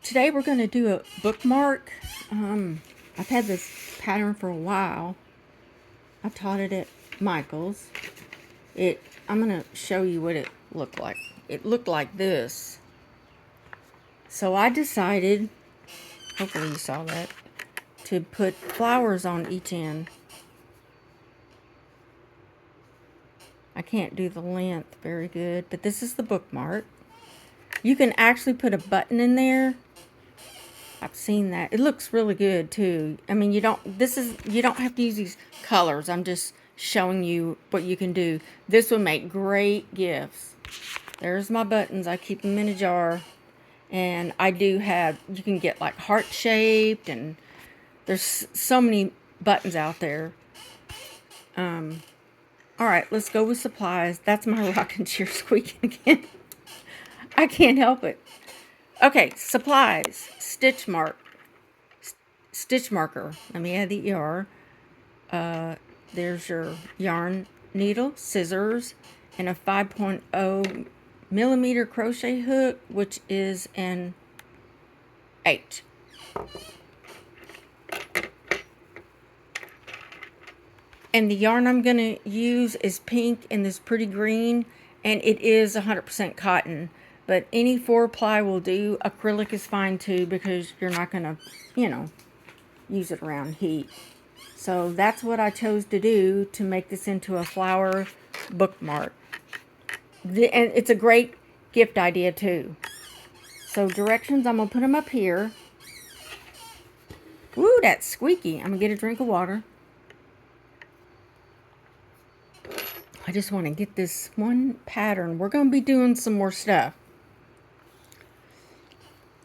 Today we're going to do a bookmark. I've had this pattern for a while. I taught it at Michael's. I'm going to show you what it looked like. It looked like this. So I decided, hopefully you saw that, to put flowers on each end. I can't do the length very good, but this is the bookmark. You can actually put a button in there. I've seen that. It looks really good too. I mean, you don't have to use these colors. I'm just showing you what you can do. This would make great gifts. There's my buttons. I keep them in a jar. And I do have, you can get like heart shaped, and there's so many buttons out there. All right, let's go with supplies. That's my rocking chair squeaking again. I can't help it. Okay, supplies. Stitch marker. Let me add the ER. There's your yarn needle, scissors, and a 5.0 millimeter crochet hook, which is an H. And the yarn I'm going to use is pink and this pretty green, and it is 100% cotton. But any 4-ply will do. Acrylic is fine too, because you're not going to, use it around heat. So that's what I chose to do to make this into a flower bookmark. And it's a great gift idea too. So directions, I'm going to put them up here. Ooh, that's squeaky. I'm going to get a drink of water. I just want to get this one pattern. We're going to be doing some more stuff.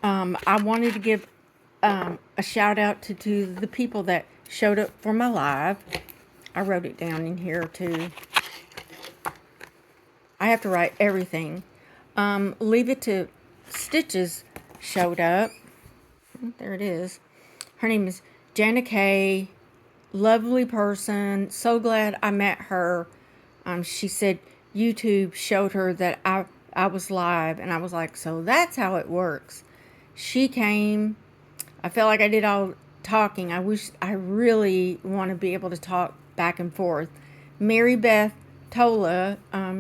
I wanted to give a shout out to the people that showed up for my live. I wrote it down in here too. I have to write everything. Leave It to Stitches showed up. There it is. Her name is Jana Kay. Lovely person. So glad I met her. She said YouTube showed her that I was live, and I was like, so that's how it works. She came. I felt like I did all talking. I really want to be able to talk back and forth. Mary Beth Tola,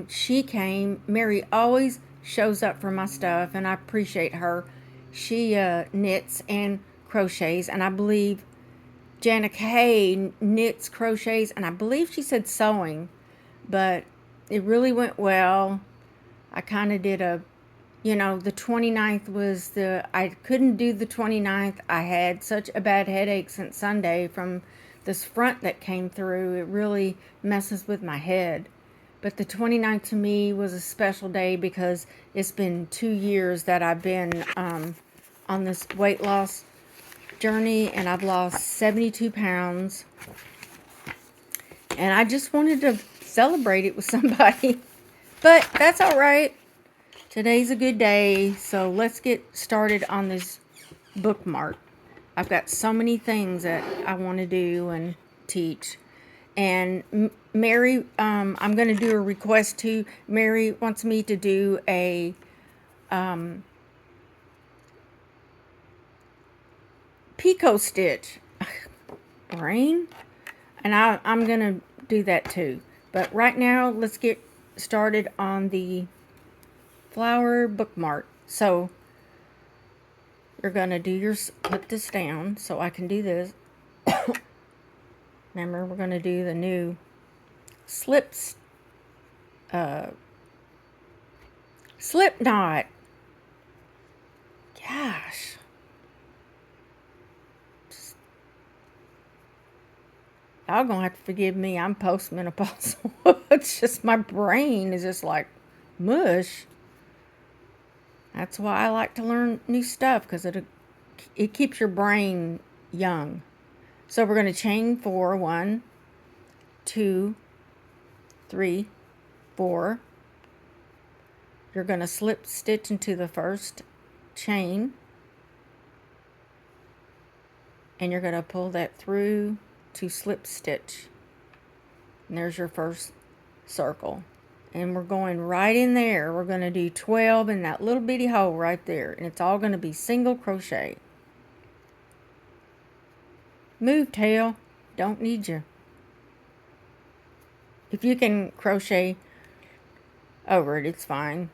she came. Mary always shows up for my stuff, and I appreciate her. She knits and crochets, and I believe Jana Kay knits, crochets, and I believe she said sewing, but it really went well. I kind of did the 29th was I couldn't do the 29th. I had such a bad headache since Sunday from this front that came through. It really messes with my head. But the 29th to me was a special day because it's been 2 years that I've been on this weight loss journey, and I've lost 72 pounds. And I just wanted to celebrate it with somebody. But that's all right. Today's a good day, so let's get started on this bookmark. I've got so many things that I want to do and teach. And Mary, I'm going to do a request too. Mary wants me to do a picot stitch. Brain? And I'm going to do that too. But right now, let's get started on the flower bookmark. So you're going to do put this down so I can do this. Remember, we're going to do the new slip knot. Gosh. Y'all gonna have to forgive me. I'm postmenopausal. It's just my brain is just like mush. That's why I like to learn new stuff, because it keeps your brain young. So we're going to chain 4, 1, 2, 3, 4. You're going to slip stitch into the first chain, and you're going to pull that through to slip stitch. And there's your first circle. and we're going right in there. We're going to do 12 in that little bitty hole right there, and it's all going to be single crochet. Move, tail. Don't need you. If you can crochet over it, it's fine.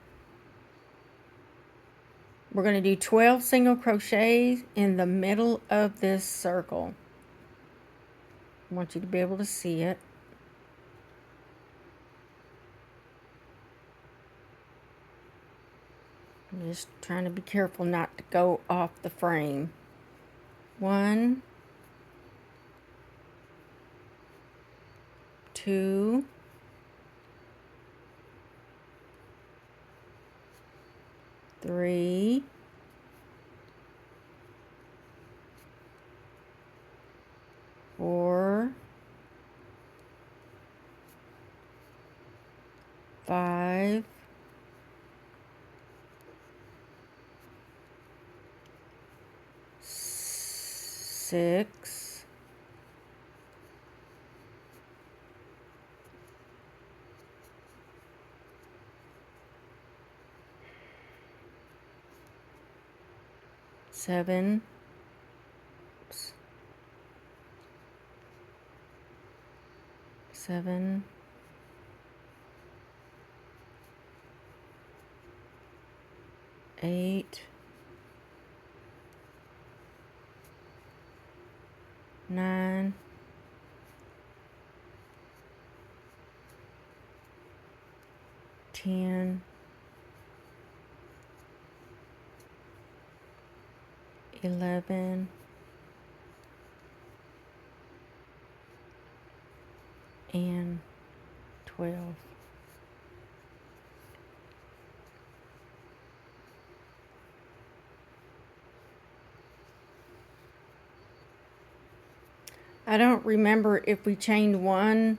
We're going to do 12 single crochets in the middle of this circle. I want you to be able to see it. I'm just trying to be careful not to go off the frame. 1, 2, 3, 4, 5, 6, 7, 7, 8, 9, 10, 11, and 12. I don't remember if we chained one.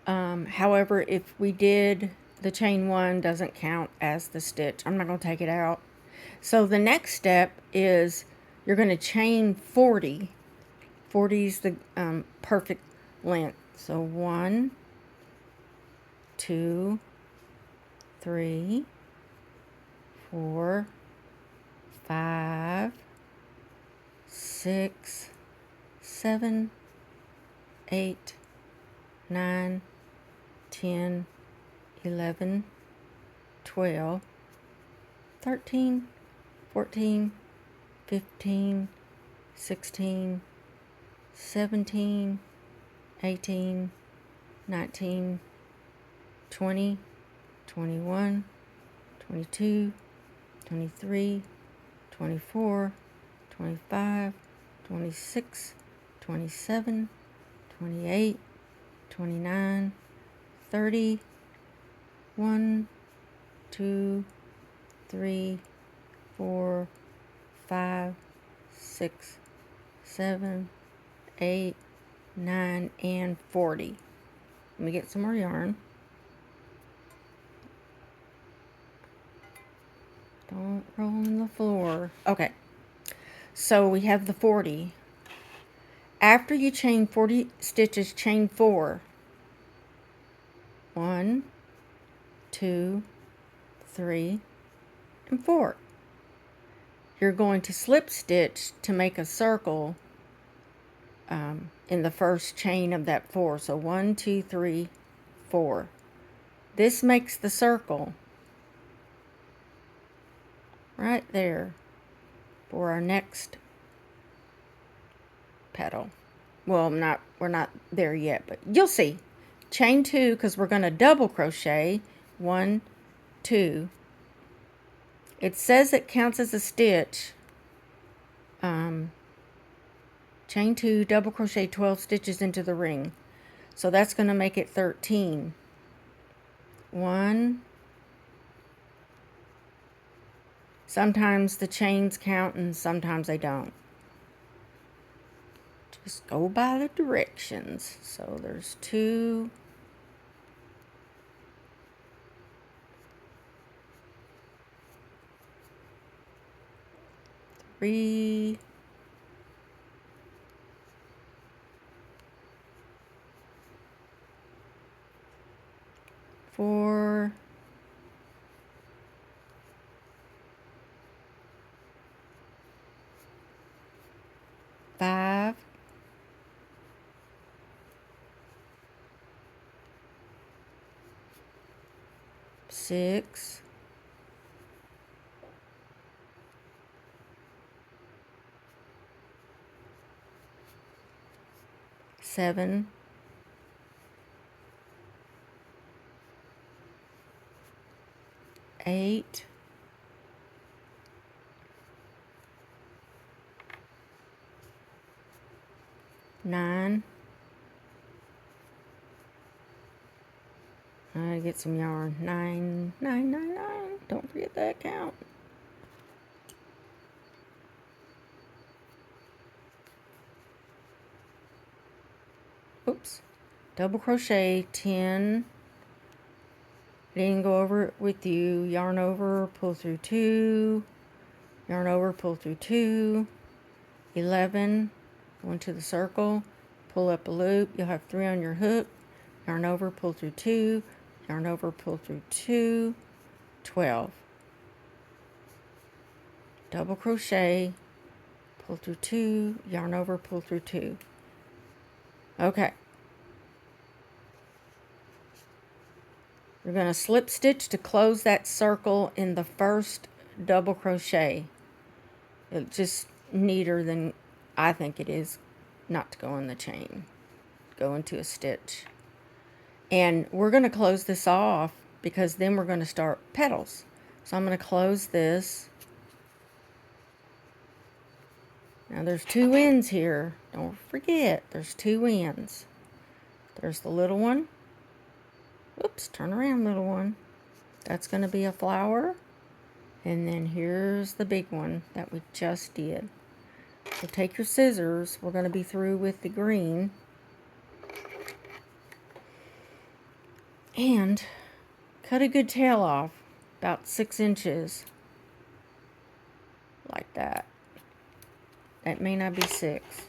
However, if we did, the chain one doesn't count as the stitch. I'm not going to take it out. So the next step is you're going to chain 40. 40 is the perfect length. So 1, 2, 3, 4, 5, 6, 7, 8, 9, 10, 11, 12, 13, 14, 15, 16, 17, 18, 19, 20, 21, 22, 23, 24, 25, 26, 27, 28, 29, 30, 1, 2, 3, 4, 5, 6, 7, 8, 9, and 40. Let me get some more yarn. Don't roll on the floor. Okay, so we have the 40. After you chain 40 stitches, chain 4. 1, 2, 3, and 4. You're going to slip stitch to make a circle in the first chain of that 4. So 1, 2, 3, 4. This makes the circle right there for our next petal. Well, we're not there yet, but you'll see. Chain 2, because we're going to double crochet. 1, 2. It says it counts as a stitch. Chain 2, double crochet 12 stitches into the ring. So that's going to make it 13. 1. Sometimes the chains count and sometimes they don't. Just go by the directions. So there's 2. 3. 4, 5, 6, 7, 8, 9. I gotta get some yarn. 9, 9, 9, 9. Don't forget that count. Oops. Double crochet 10. Didn't go over it with you. Yarn over, pull through 2. Yarn over, pull through 2. 11. Go into the circle. Pull up a loop. You'll have 3 on your hook. Yarn over, pull through 2. Yarn over, pull through 2. 12. Double crochet. Pull through 2. Yarn over, pull through 2. Okay. You're going to slip stitch to close that circle in the first double crochet. It's just neater than I think it is not to go in the chain. Go into a stitch. And we're going to close this off because then we're going to start petals. So I'm going to close this. Now there's 2 ends here. Don't forget, there's 2 ends. There's the little one. Oops, turn around, little one. That's going to be a flower. And then here's the big one that we just did. So take your scissors. We're going to be through with the green. And cut a good tail off. About 6 inches. Like that. That may not be 6.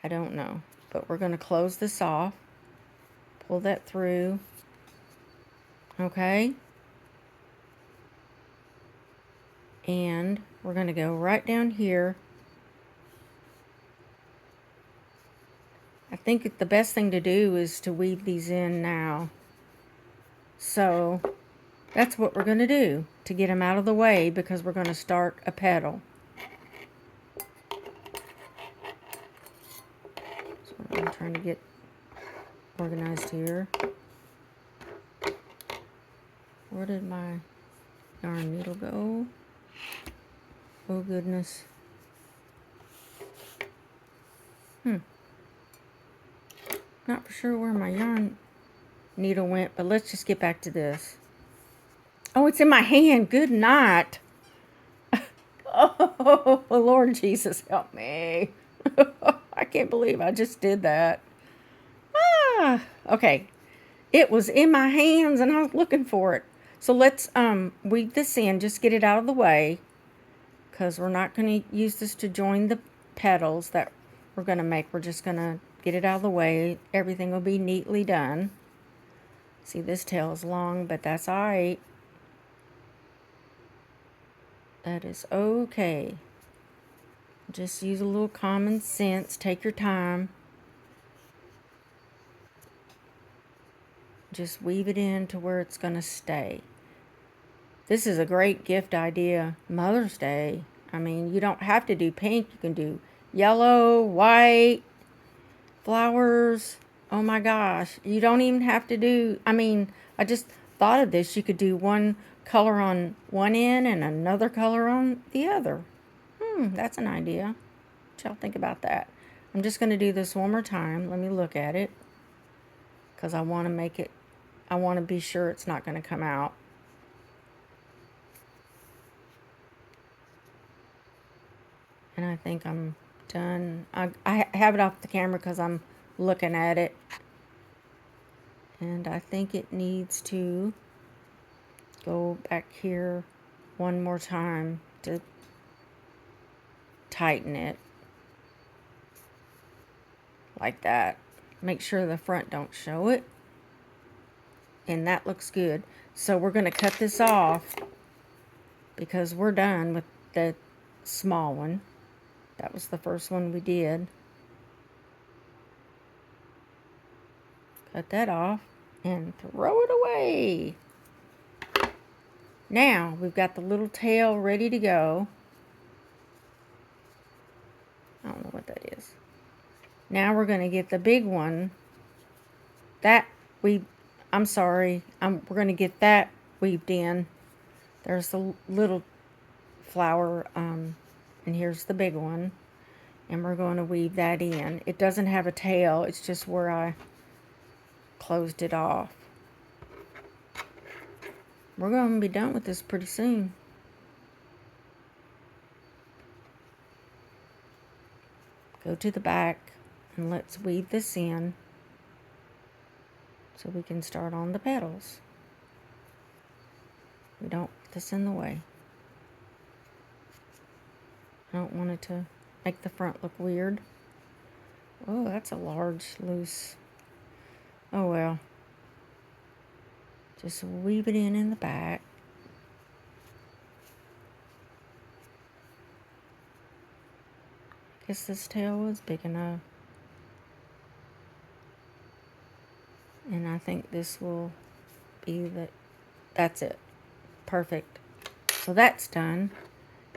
I don't know. But we're going to close this off. Pull that through. Okay. And we're going to go right down here. I think the best thing to do is to weave these in now. So that's what we're going to do to get them out of the way because we're going to start a petal. So I'm trying to get organized here. Where did my yarn needle go? Oh goodness. Not for sure where my yarn needle went, but let's just get back to this. Oh, it's in my hand. Good night. Oh, Lord Jesus, help me. I can't believe I just did that. Okay. It was in my hands and I was looking for it. So let's weave this in. Just get it out of the way. Because we're not going to use this to join the petals that we're going to make. We're just going to get it out of the way. Everything will be neatly done. See, this tail is long, but that's alright. That is okay. Just use a little common sense. Take your time. Just weave it in to where it's going to stay. This is a great gift idea. Mother's Day. I mean, you don't have to do pink. You can do yellow, white, flowers. Oh my gosh. You don't even have to do... I mean, I just thought of this. You could do one color on one end and another color on the other. That's an idea. What y'all think about that? I'm just going to do this one more time. Let me look at it. Because I want to make it... I want to be sure it's not going to come out. And I think I'm done. I have it off the camera because I'm looking at it. And I think it needs to go back here one more time to tighten it. Like that. Make sure the front don't show it. And that looks good. So we're going to cut this off because we're done with the small one. That was the first one we did. Cut that off and throw it away. Now we've got the little tail ready to go. I don't know what that is. Now we're going to get the big one. We're going to get that weaved in. There's the little flower, and here's the big one. And we're going to weave that in. It doesn't have a tail. It's just where I closed it off. We're going to be done with this pretty soon. Go to the back and let's weave this in so we can start on the petals. We don't put this in the way. I don't want it to make the front look weird. Oh, that's a large loose. Oh well. Just weave it in the back. Guess this tail was big enough. And I think this will be that's it. Perfect. So that's done.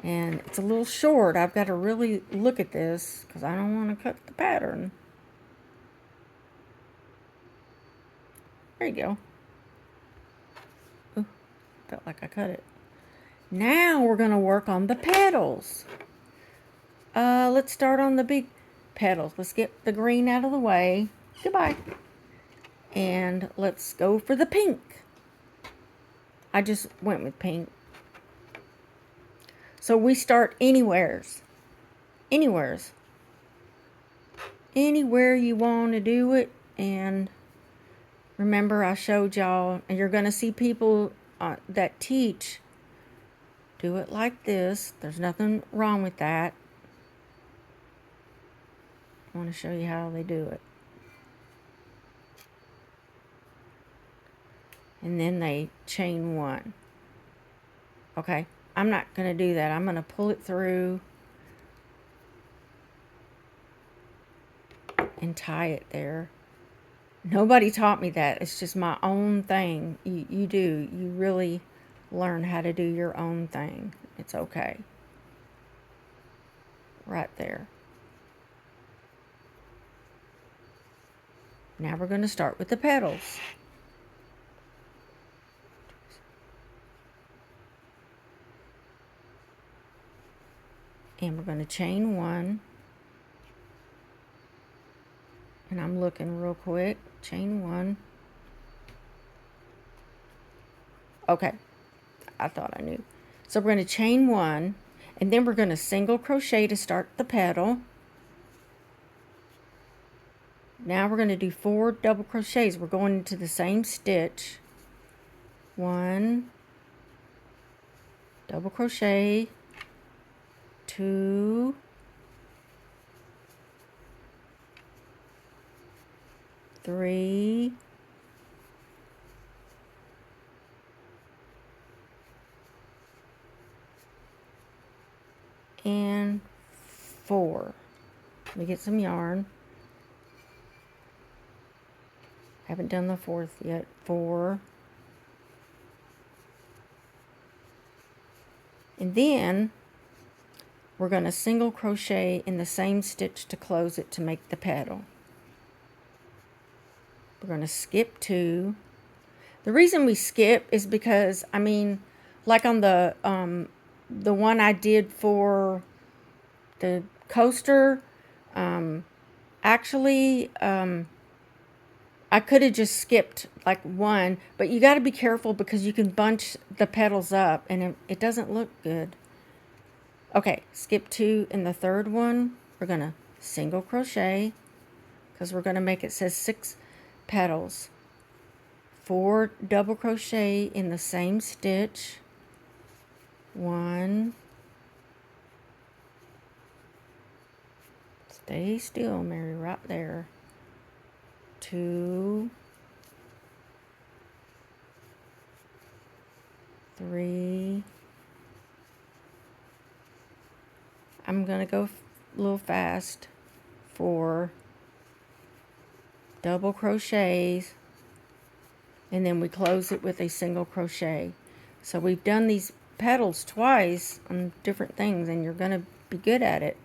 And it's a little short. I've got to really look at this because I don't want to cut the pattern. There you go. Ooh, felt like I cut it. Now we're going to work on the petals. Let's start on the big petals. Let's get the green out of the way. Goodbye. And let's go for the pink. I just went with pink. So we start anywheres. Anywheres. Anywhere you want to do it. And remember I showed y'all, and you're going to see people that teach do it like this. There's nothing wrong with that. I want to show you how they do it. And then they chain one. Okay, I'm not going to do that. I'm going to pull it through and tie it there. Nobody taught me that. It's just my own thing. You do. You really learn how to do your own thing. It's okay. Right there. Now we're going to start with the petals. And we're going to chain one. And I'm looking real quick. Chain one. Okay. I thought I knew. So we're going to chain one. And then we're going to single crochet to start the petal. Now we're going to do 4 double crochets. We're going into the same stitch. 1 double crochet, 2, 3, 4. Let me get some yarn. Haven't done the 4th yet. 4. And then we're going to single crochet in the same stitch to close it to make the petal. We're going to skip 2. The reason we skip is because, I mean, like on the one I did for the coaster, actually, I could have just skipped like 1, but you got to be careful because you can bunch the petals up and it doesn't look good. Okay, skip 2 in the 3rd one. We're going to single crochet because we're going to make it says 6 petals. 4 double crochet in the same stitch. 1. Stay still, Mary, right there. 2, 3. I'm going to go a little fast. 4 double crochets, and then we close it with a single crochet. So we've done these petals twice on different things, and you're going to be good at it.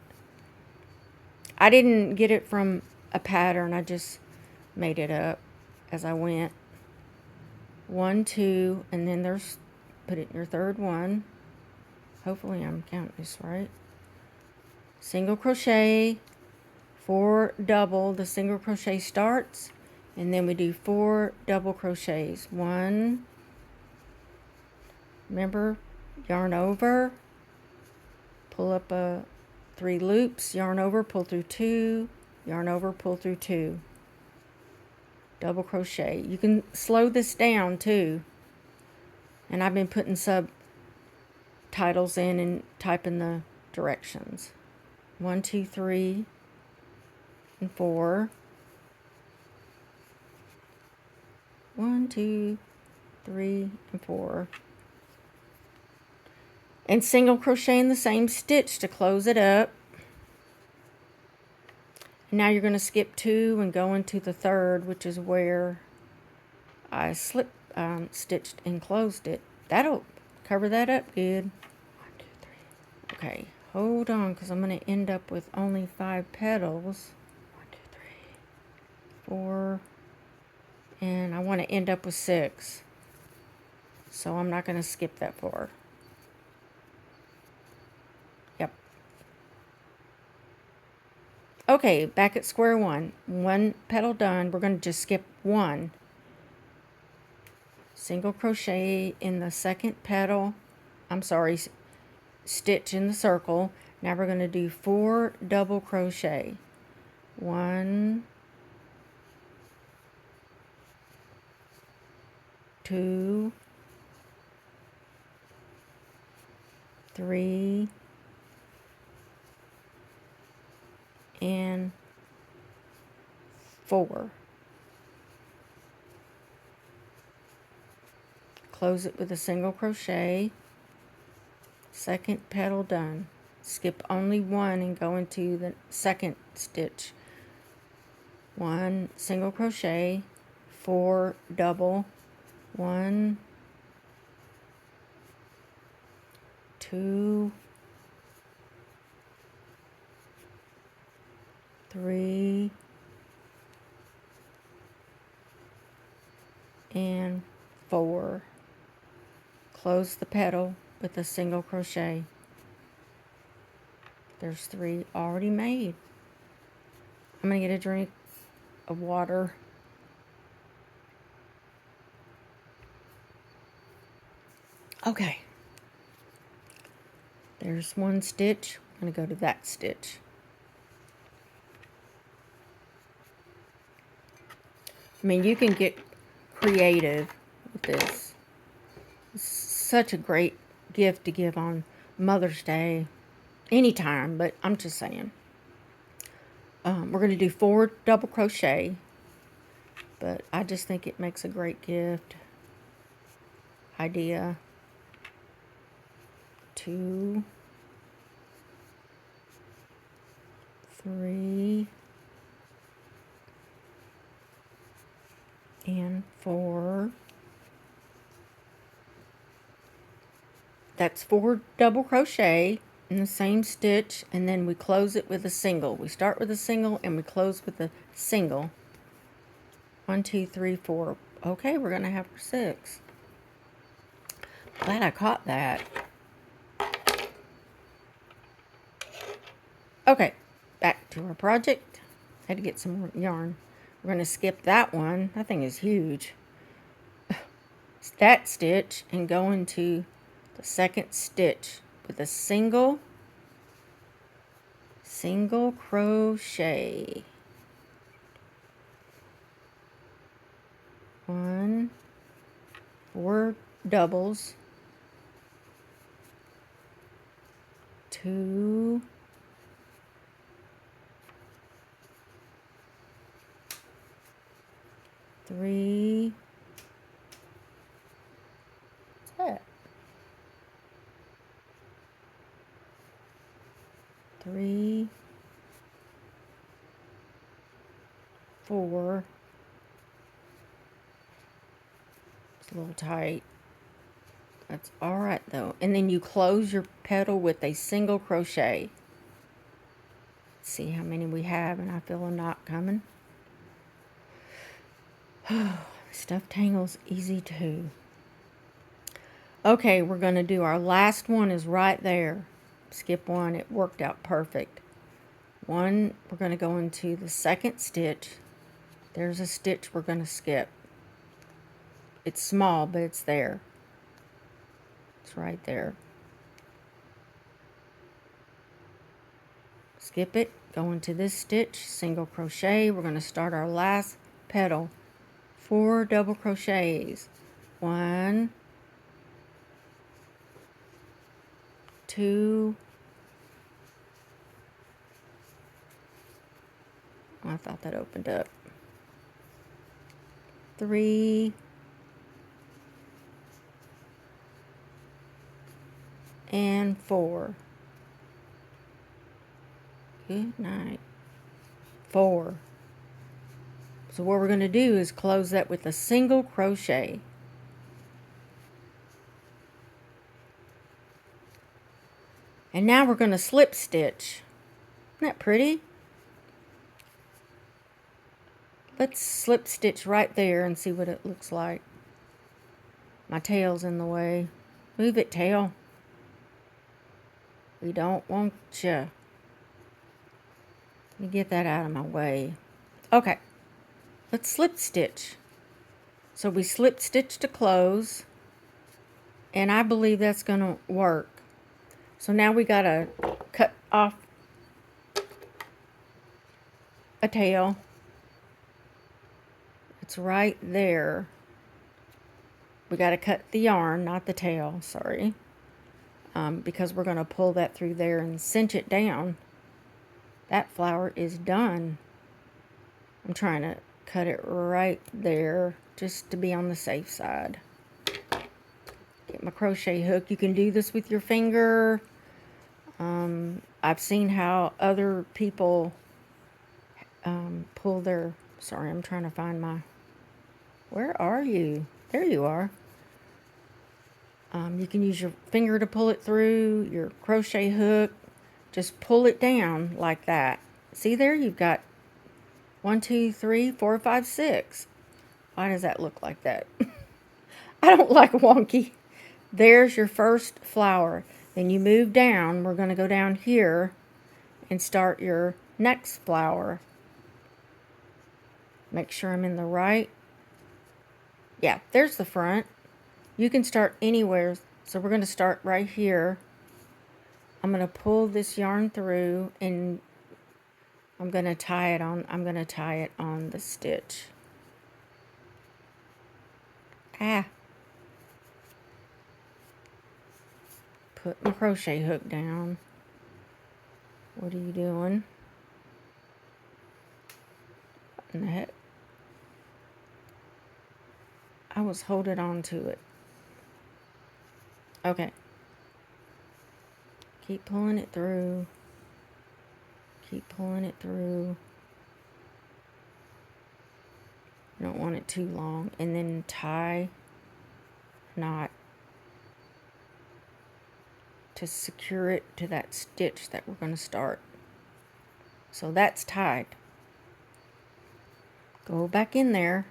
I didn't get it from a pattern, I just made it up as I went. 1, 2, and then there's, put it in your third one. Hopefully I'm counting this right. Single crochet, 4 double, the single crochet starts, and then we do 4 double crochets. 1, remember, yarn over, pull up 3 loops, yarn over, pull through 2, yarn over, pull through 2, double crochet. You can slow this down too, and I've been putting subtitles in and typing the directions. 1, 2, 3, and 4. 1, 2, 3, and 4. And single crochet in the same stitch to close it up. Now you're going to skip 2 and go into the third, which is where I stitched and closed it. That'll cover that up good. 1, 2, 3. Okay, hold on, because I'm going to end up with only 5 petals. 1, 2, 3, 4, and I want to end up with 6. So I'm not going to skip that far. Yep. Okay, back at square one. 1 petal done. We're going to just skip 1. Single crochet in the second petal. I'm sorry, stitch in the circle. Now we're going to do 4 double crochet. 1, 2, 3, and 4. Close it with a single crochet. Second petal done. Skip only 1 and go into the second stitch. 1 single crochet, 4 double, 1, 2, 3, and 4. Close the petal with a single crochet. There's 3 already made. I'm going to get a drink of water. Okay. There's 1 stitch. I'm going to go to that stitch. I mean, you can get creative with this. It's such a great gift to give on Mother's Day. Anytime, but I'm just saying. We're going to do 4 double crochet, but I just think it makes a great gift idea. 2, 3, and 4. That's 4 double crochet in the same stitch, and then we close it with a single. We start with a single and we close with a single. 1, 2, 3, 4. Okay, we're going to have 6. Glad I caught that. Okay, back to our project. Had to get some more yarn. We're going to skip that one. That thing is huge. That stitch and go into the second stitch with a single crochet. 1, 4 doubles, 2, 3, 3. What's that? 3, 4. It's a little tight. That's all right though. And then you close your petal with a single crochet. Let's see how many we have, and I feel a knot coming. Stuff tangles easy too. Okay, we're going to do our last one is right there. Skip one, it worked out perfect. One, we're going to go into the second stitch. There's a stitch we're going to skip. It's small, but it's there. It's right there. Skip it, go into this stitch, single crochet. We're going to start our last petal. 4 double crochets. 1, 2, I thought that opened up. 3, and 4. Good night. 4. So what we're going to do is close that with a single crochet. And now we're going to slip stitch. Isn't that pretty? Let's slip stitch right there and see what it looks like. My tail's in the way. Move it, tail. We don't want you. Let me get that out of my way. Okay. Let's slip stitch. So we slip stitch to close. And I believe that's going to work. So now we got to cut off a tail. It's right there. We got to cut the yarn, not the tail, sorry. Because we're going to pull that through there and cinch it down. That flower is done. I'm trying to cut it right there just to be on the safe side. Get my crochet hook. You can do this with your finger. I've seen how other people pull their... Sorry, I'm trying to find my... Where are you? There you are. You can use your finger to pull it through, your crochet hook. Just pull it down like that. See there? You've got 1, 2, 3, 4, 5, 6. Why does that look like that? I don't like wonky. There's your first flower. Then you move down. We're going to go down here and start your next flower. Make sure I'm in the right. Yeah, there's the front. You can start anywhere. So we're going to start right here. I'm going to pull this yarn through and I'm going to tie it on the stitch. Ah. Put my crochet hook down. What are you doing? What in the heck? I was holding on to it. Okay. Keep pulling it through. Keep pulling it through. You don't want it too long. And then tie knot to secure it to that stitch that we're going to start. So that's tied. Go back in there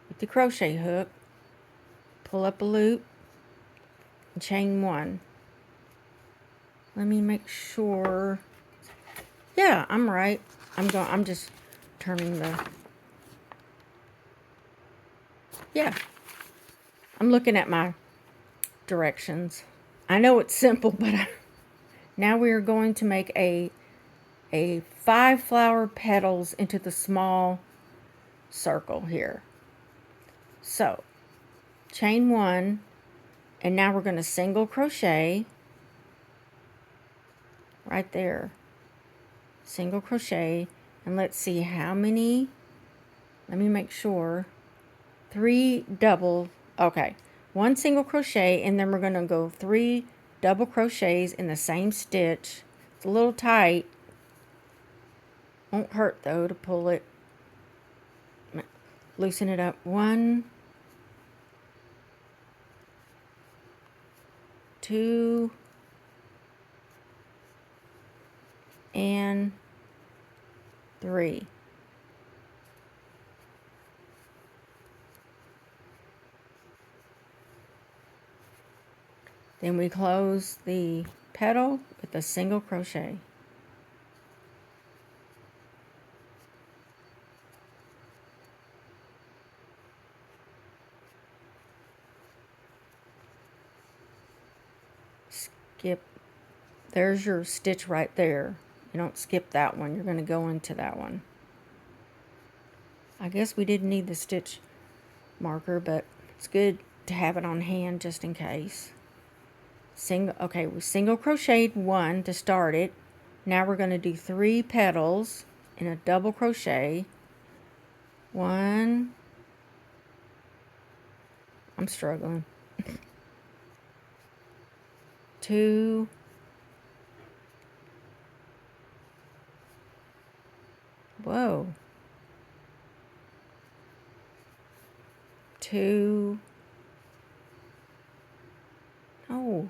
with the crochet hook. Pull up a loop and chain 1. Let me make sure. Yeah, I'm right. I'm just turning the... Yeah. I'm looking at my directions. I know it's simple, but now we are going to make a 5 flower petals into the small circle here. So, chain 1, and now we're going to single crochet right there. Single crochet, and let's see how many. Let me make sure. 3 double, okay, 1 single crochet, and then we're going to go 3 double crochets in the same stitch. It's a little tight. Won't hurt though to pull it. Loosen it up. 1, 2, and 3. Then we close the petal with a single crochet. Skip. There's your stitch right there. You don't skip that one. You're going to go into that one. I guess we didn't need the stitch marker, but it's good to have it on hand just in case. Okay, we single crocheted 1 to start it. Now we're going to do 3 petals in a double crochet. 1, I'm struggling. 2, whoa, 2, no,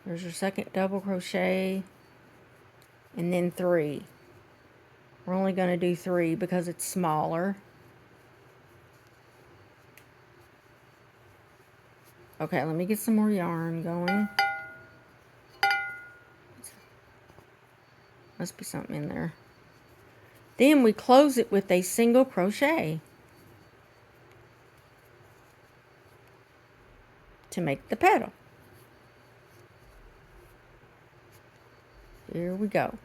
there's your second double crochet, and then 3. We're only going to do 3 because it's smaller. Okay, let me get some more yarn going. Must be something in there. Then we close it with a single crochet to make the petal. Here we go.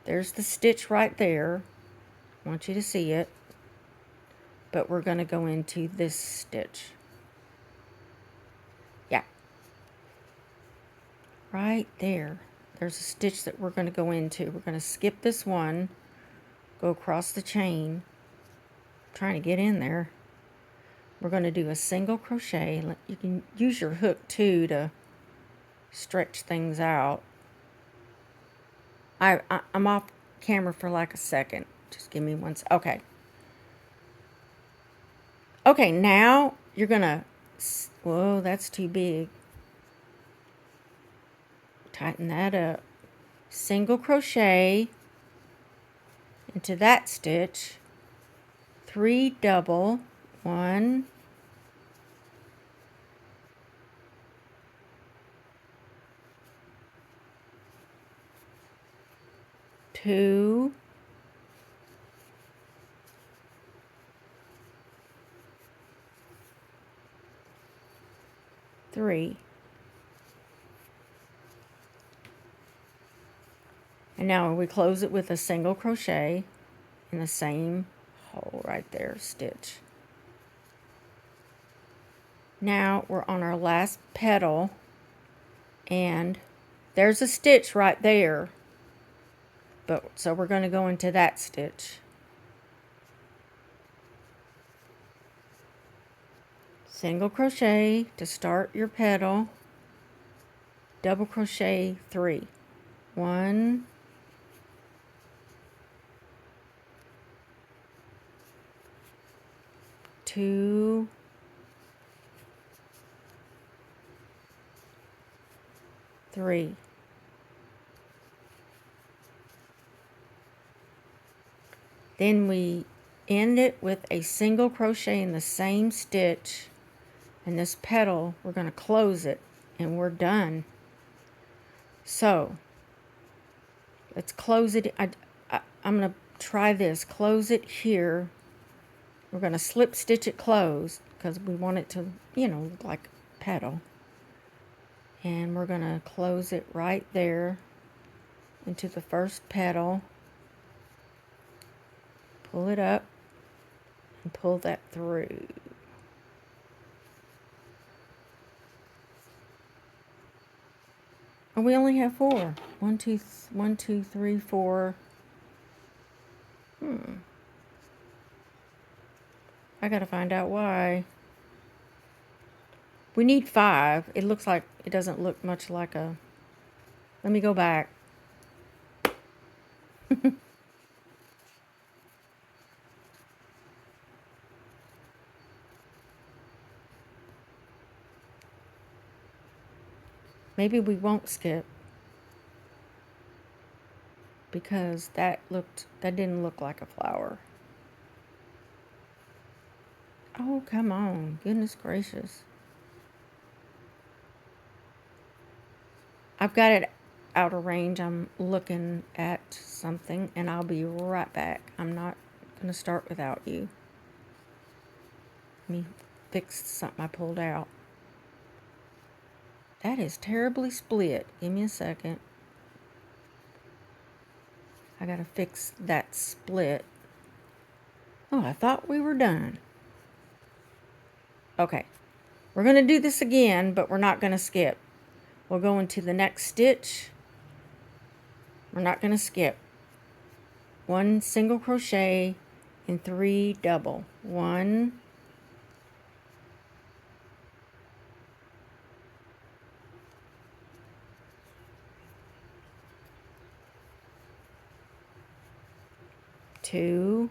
There's the stitch right there. I want you to see it. But we're going to go into this stitch. Yeah. Right there. There's a stitch that we're going to go into. We're going to skip this one, go across the chain. I'm trying to get in there. We're going to do a single crochet. You can use your hook too to stretch things out. I'm off camera for like a second. Just give me one second. Okay. Okay, now you're going to... Whoa, that's too big. Tighten that up. Single crochet into that stitch. 3 double. 1, 2, 3. And now we close it with a single crochet in the same hole right there, stitch. Now we're on our last petal, and there's a stitch right there. So we're going to go into that stitch. Single crochet to start your petal, double crochet 3. 1, 2, 3. Then we end it with a single crochet in the same stitch, and this petal, we're going to close it, and we're done. So let's close it. I'm going to try this. Close it here. We're going to slip stitch it closed because we want it to, look like a petal. And we're going to close it right there into the first petal. Pull it up and pull that through. And we only have 4. 1, 2, 3, 4. I gotta find out why. We need 5. It looks like it doesn't look much like a... Let me go back. Maybe we won't skip. Because that didn't look like a flower. Oh, come on. Goodness gracious. I've got it out of range. I'm looking at something and I'll be right back. I'm not going to start without you. Let me fix something I pulled out. That is terribly split. Give me a second. I got to fix that split. Oh, I thought we were done. Okay. We're going to do this again, but we're not going to skip. We'll go into the next stitch. We're not going to skip. 1 single crochet and 3 double. 1, 2,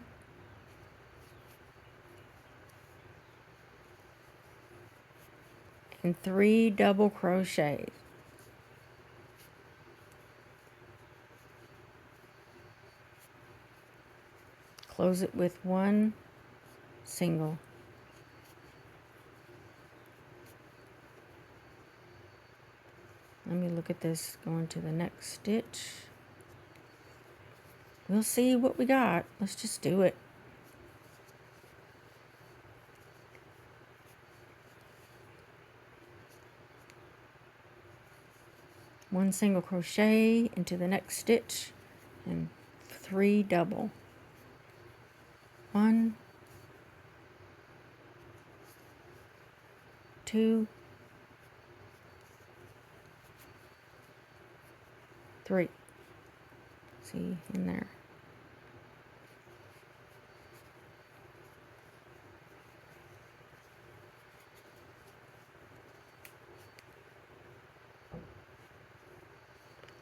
and 3 double crochets. Close it with 1 single. Let me look at this going to the next stitch. We'll see what we got. Let's just do it. One single crochet into the next stitch and 3 double. 1, 2, 3. See in there.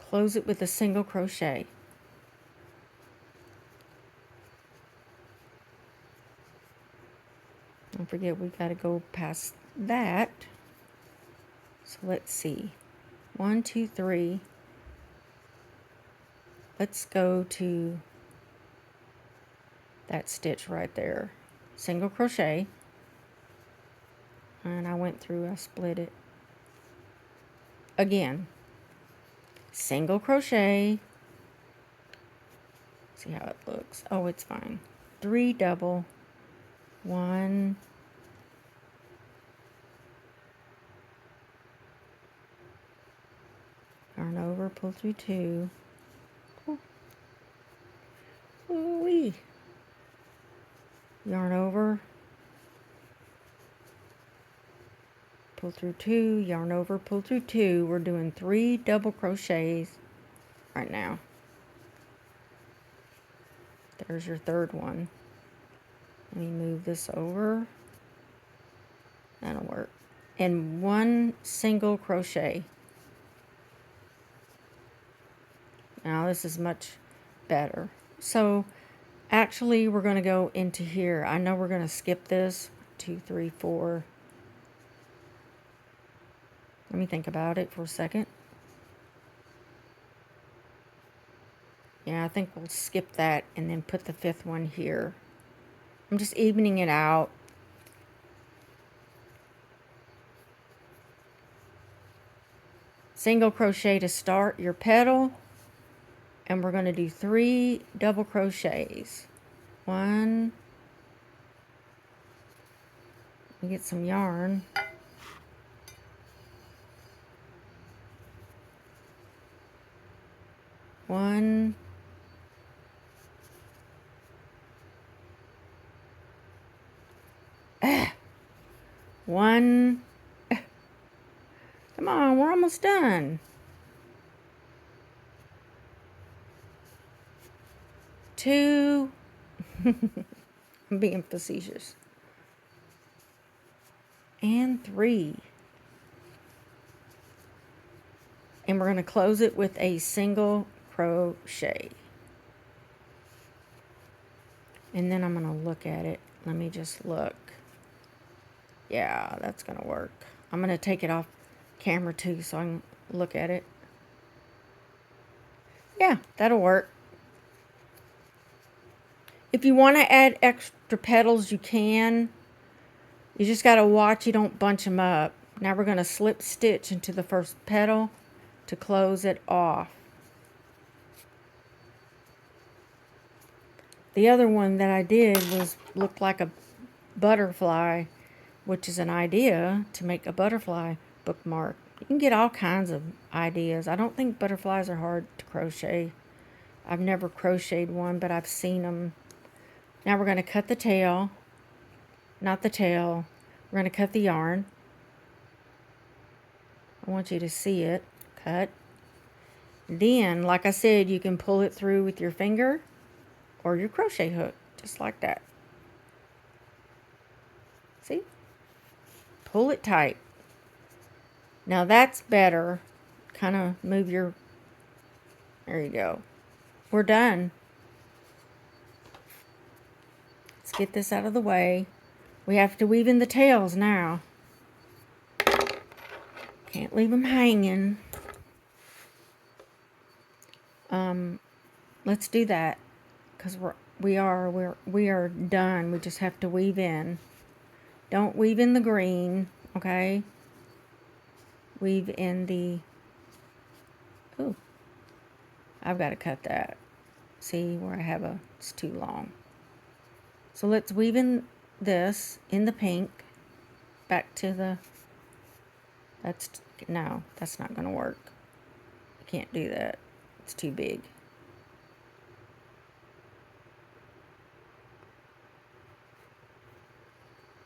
Close it with a single crochet. Don't forget we got to go past that. So let's see. 1, 2, 3. Let's go to that stitch right there. Single crochet. And I went through, I split it. Again. Single crochet. See how it looks. Oh, it's fine. 3 double. 1, yarn over, pull through 2. Ooh-wee. Yarn over, pull through 2, yarn over, pull through 2. We're doing 3 double crochets right now. There's your third one. Let me move this over. That'll work. And 1 single crochet. Now this is much better. So actually we're going to go into here. I know we're going to skip this. 2, 3, 4. Let me think about it for a second. Yeah, I think we'll skip that and then put the 5th one here. I'm just evening it out. Single crochet to start your petal. And we're going to do 3 double crochets. 1. Let me get some yarn. 1. 1. Come on, we're almost done. 2. I'm being facetious. and 3. And we're going to close it with a single crochet. And then I'm going to look at it. Let me just look. Yeah, that's going to work. I'm going to take it off camera too so I can look at it. Yeah, that'll work. If you want to add extra petals, you can. You just got to watch you don't bunch them up. Now we're going to slip stitch into the first petal to close it off. The other one that I did looked like a butterfly, which is an idea to make a butterfly bookmark. You can get all kinds of ideas. I don't think butterflies are hard to crochet. I've never crocheted one, but I've seen them. Now we're going to cut the tail, not the tail. We're going to cut the yarn. I want you to see it. Cut. Then, like I said, you can pull it through with your finger or your crochet hook, just like that. See? Pull it tight. Now that's better. Kind of move your... There you go. We're done. Let's get this out of the way. We have to weave in the tails now. Can't leave them hanging. Let's do that because we are done. We just have to weave in. Don't weave in the green, okay? Weave in the... Ooh, I've got to cut that. See where I have a... It's too long. So let's weave in this in the pink. Back to the... No, that's not going to work. I can't do that. It's too big.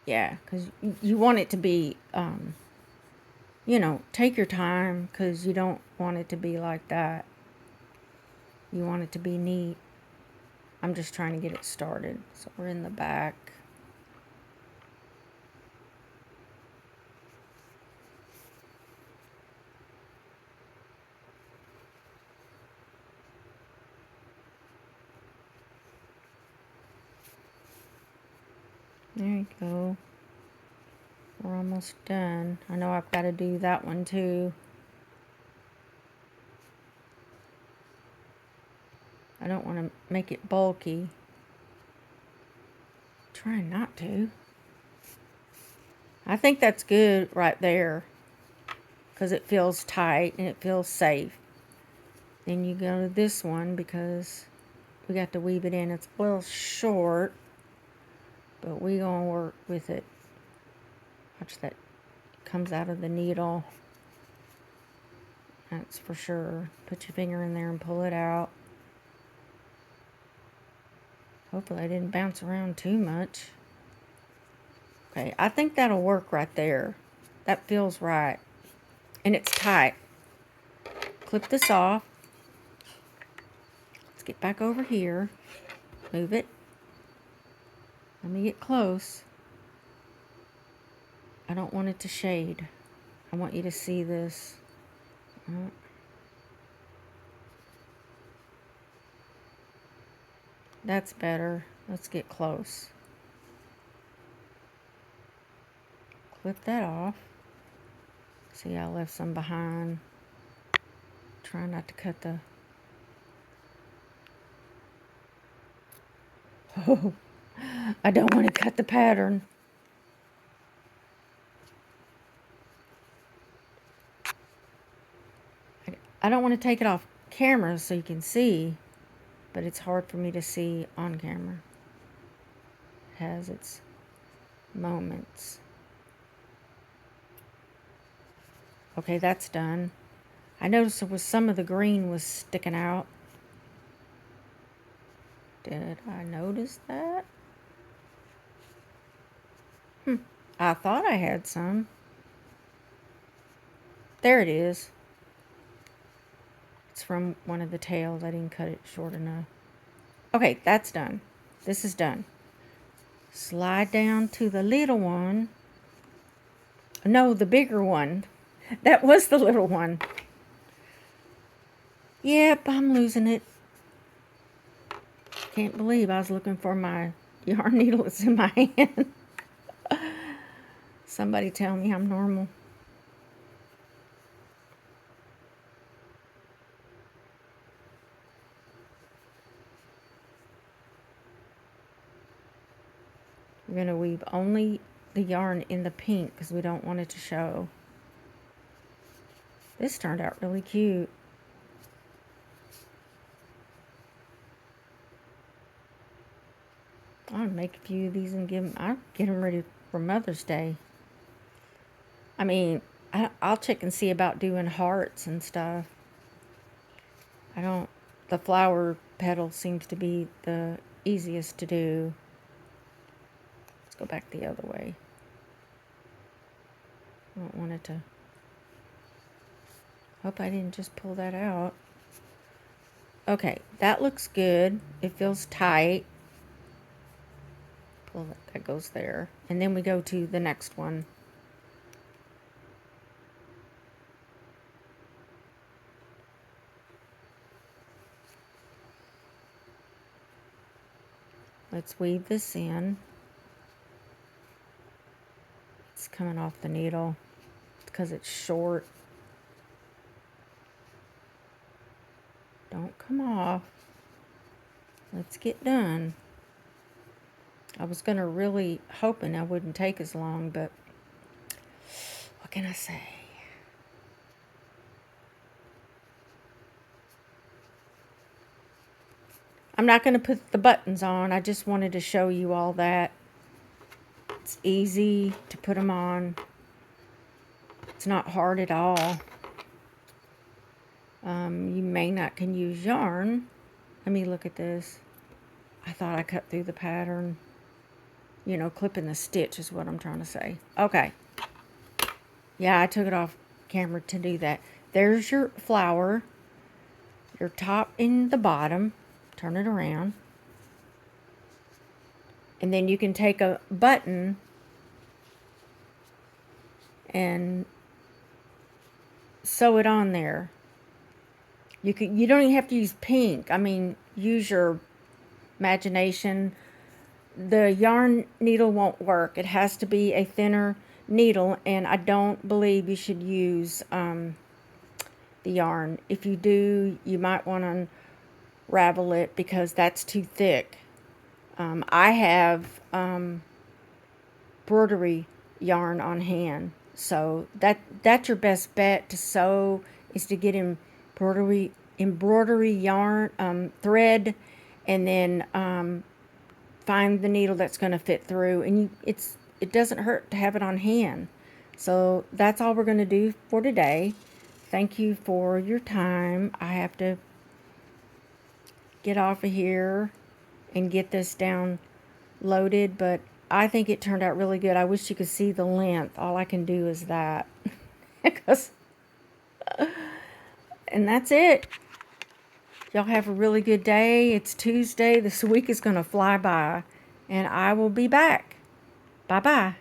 Yeah, because you want it to be, you know, take your time because you don't want it to be like that. You want it to be neat. I'm just trying to get it started. So we're in the back. There you go. We're almost done. I know I've got to do that one too. I don't want to make it bulky. Trying not to. I think that's good right there because it feels tight and it feels safe. Then you go to this one because we got to weave it in. It's a little short, but we're going to work with it. Watch that. It comes out of the needle. That's for sure. Put your finger in there and pull it out. Hopefully I didn't bounce around too much. Okay, I think that'll work right there. That feels right. And it's tight. Clip this off. Let's get back over here. Move it. Let me get close. I don't want it to shade. I want you to see this. That's better. Let's get close. Clip that off. See, I left some behind. Try not to cut the... Oh, I don't want to cut the pattern. I don't want to take it off camera so you can see, but it's hard for me to see on camera. It has its moments. Okay, that's done. I noticed there was some of the green was sticking out. Did I notice that? I thought I had some. There it is. It's from one of the tails. I didn't cut it short enough. Okay, that's done. This is done. Slide down to the little one. No, the bigger one. That was the little one. Yep, I'm losing it. Can't believe I was looking for my yarn needle that's in my hand. Somebody tell me I'm normal. We're going to weave only the yarn in the pink because we don't want it to show. This turned out really cute. I'll make a few of these and I'll get them ready for Mother's Day. I mean, I'll check and see about doing hearts and stuff. The flower petal seems to be the easiest to do. Let's go back the other way. I don't want it to. Hope I didn't just pull that out. Okay, that looks good. It feels tight. Pull that goes there. And then we go to the next one. Let's weave this in. It's coming off the needle because it's short. Don't come off. Let's get done. I was going to really hoping I wouldn't take as long, but what can I say? I'm not going to put the buttons on. I just wanted to show you all that. It's easy to put them on. It's not hard at all. You may not can use yarn. Let me look at this. I thought I cut through the pattern. You know, clipping the stitch is what I'm trying to say. Okay. Yeah, I took it off camera to do that. There's your flower. Your top and the bottom. Turn it around. And then you can take a button and sew it on there. You don't even have to use pink. I mean, use your imagination. The yarn needle won't work. It has to be a thinner needle, and I don't believe you should use the yarn. If you do, you might want to unravel it because that's too thick. I have embroidery yarn on hand, so that's your best bet to sew is to get embroidery yarn thread, and then find the needle that's going to fit through, and it doesn't hurt to have it on hand. So that's all we're going to do for today. Thank you for your time. I have to get off of here and get this down loaded, but I think it turned out really good. I wish you could see the length. All I can do is that. And that's it. Y'all have a really good day. It's Tuesday. This week is going to fly by, and I will be back. Bye-bye.